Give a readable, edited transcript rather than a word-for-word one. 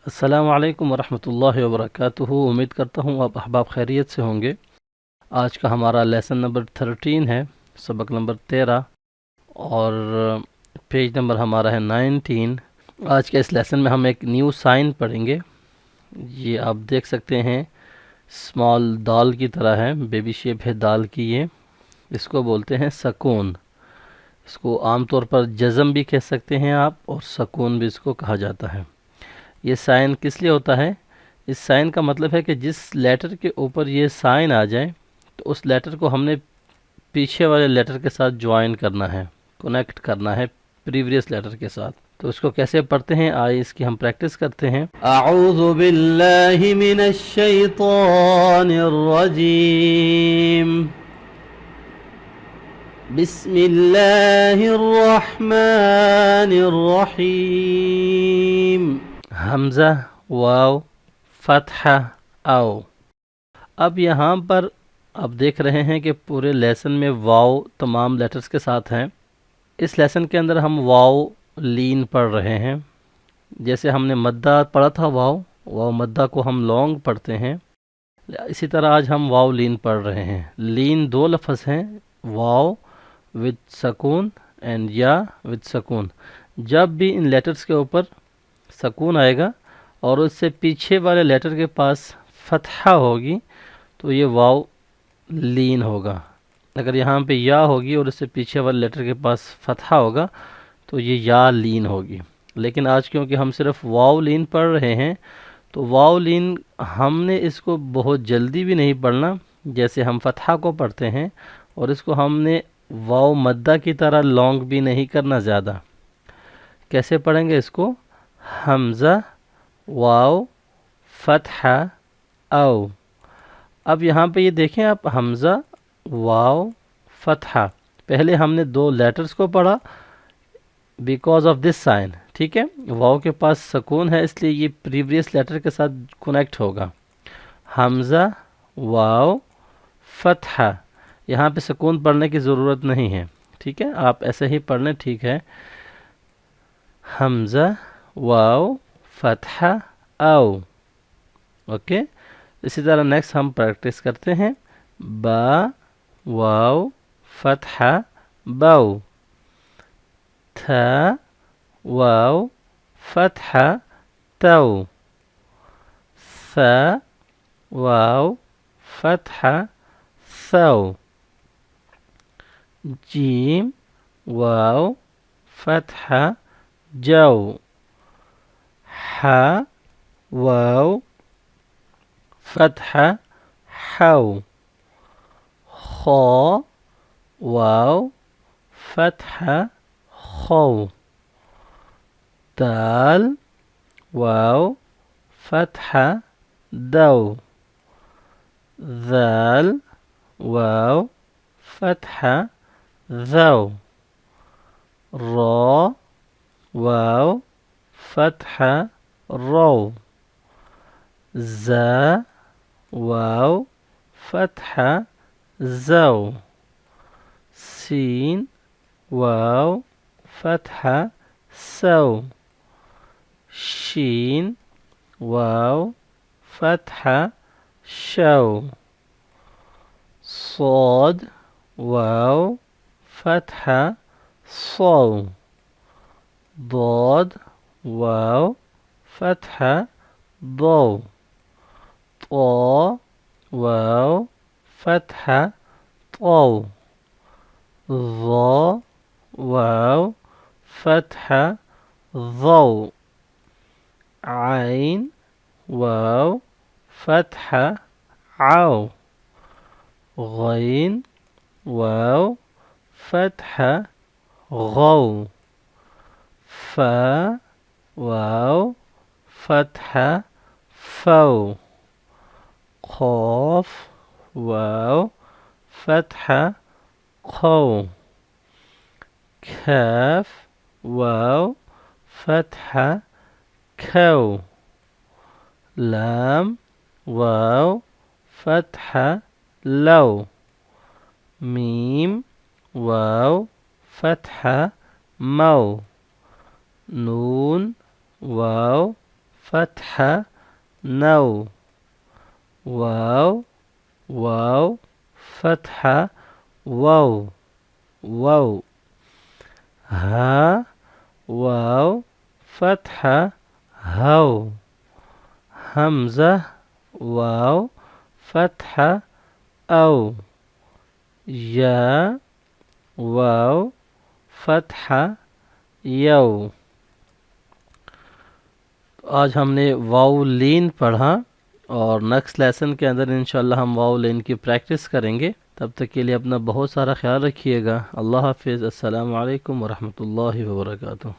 अस्सलामु अलैकुम वरहमतुल्लाहि वबरकातुहू। उम्मीद करता हूँ आप अहबाब खैरियत से होंगे। आज का हमारा लेसन नंबर 13 है, सबक नंबर 13 और पेज नंबर हमारा है 19। आज के इस लेसन में हम एक न्यू साइन पढ़ेंगे। ये आप देख सकते हैं, स्मॉल दाल की तरह है, बेबी शेप है दाल की। ये इसको बोलते हैं सकून। इसको आमतौर पर जज़म भी कह सकते हैं आप, और सकून भी इसको कहा जाता है। ये साइन किस लिए होता है? इस साइन का मतलब है कि जिस लेटर के ऊपर ये साइन आ जाए तो उस लेटर को हमने पीछे वाले लेटर के साथ ज्वाइन करना है, कनेक्ट करना है प्रीवियस लेटर के साथ। तो इसको कैसे पढ़ते हैं, आइए इसकी हम प्रैक्टिस करते हैं। अऊज़ु बिल्लाहि मिनश शैतानिर रजीम, बिस्मिल्लाहिर रहमानिर रहीम। हमज़ा, वाव, फतहा, आओ। अब यहाँ पर आप देख रहे हैं कि पूरे लेसन में वाव तमाम लेटर्स के साथ हैं। इस लेसन के अंदर हम वाव लीन पढ़ रहे हैं। जैसे हमने मद्दा पढ़ा था, वाव वाव मद्दा को हम लॉन्ग पढ़ते हैं, इसी तरह आज हम वाव लीन पढ़ रहे हैं। लीन दो लफ्ज़ हैं, वाव विद सकून एंड या विद सकून। जब भी इन लेटर्स के ऊपर सकून आएगा और उससे पीछे वाले लेटर के पास फतहा होगी तो ये वाव लीन होगा। अगर यहाँ पे या होगी और इससे पीछे वाले लेटर के पास फतहा होगा तो ये या लीन होगी। लेकिन आज क्योंकि हम सिर्फ वाव लीन पढ़ रहे हैं तो वाव लीन हमने इसको बहुत जल्दी भी नहीं पढ़ना, जैसे हम फतहा को पढ़ते हैं, और इसको हमने वाव मद्दा की तरह लॉन्ग भी नहीं करना ज़्यादा। कैसे पढ़ेंगे इसको? हमज़ा, वाव, फतहा, औ। अब यहाँ पे ये देखें आप, हमज़ा, वाव, फतहा। पहले हमने दो लेटर्स को पढ़ा बिकॉज ऑफ दिस साइन, ठीक है। वाव के पास सकून है इसलिए ये प्रीवियस लेटर के साथ कनेक्ट होगा। हमज़ा, वाव, फतहा। यहाँ पे सकून पढ़ने की ज़रूरत नहीं है, ठीक है, आप ऐसे ही पढ़ लें, ठीक है। हमज़ा, वाव, फतहा, औ। ओके, इसी तरह नेक्स्ट हम प्रैक्टिस करते हैं। बा, वाव, फतहा, बाउ। था, वाव, फतहा, ताउ। सा, वाव, फतहा, साउ। जीम, वाव, फतहा, जाउ। हा, वाव, फतहा, हाउ। खौ, वाव, फतहा, खौ। दाल, वाव, फतहा, दाउ। दाल, वाव, फतहा, दाउ। रौ, वाव, फतहा, रौ। ज़ा, वाव, फतहा, ज़ौ। सीन, वाव, फतहा, सौ। शीन, वाव, फतहा, शौ। صاد, वाव, फतहा, सौ। ضاد, वाव, फतहा, ضौ। طا, वाव, फतहा, طौ। ظا, वाव, फतहा, ظौ। عين, वाव, फतहा, عौ। غين, वाव, फतहा, غौ। फा, वाव, फतहा, फौ। क़ाफ, वाव, फतहा, खौ। काफ, वाव, फतहा, खौ। लाम, वाव, फतहा, लौ। मीम, वाव, फतहा, मौ। नून, वाव, فتحة نو واو واو فتحة واو واو ها واو فتحة هاو همزة واو فتحة أو या वाव फ़तहा यौ। आज हमने वाव लीन पढ़ा और नेक्स्ट लेसन के अंदर इंशाल्लाह हम वाव लीन की प्रैक्टिस करेंगे। तब तक के लिए अपना बहुत सारा ख्याल रखिएगा। अल्लाह हाफिज़। अस्सलामु अलैकुम वरहमतुल्लाहि वबरकातुहू।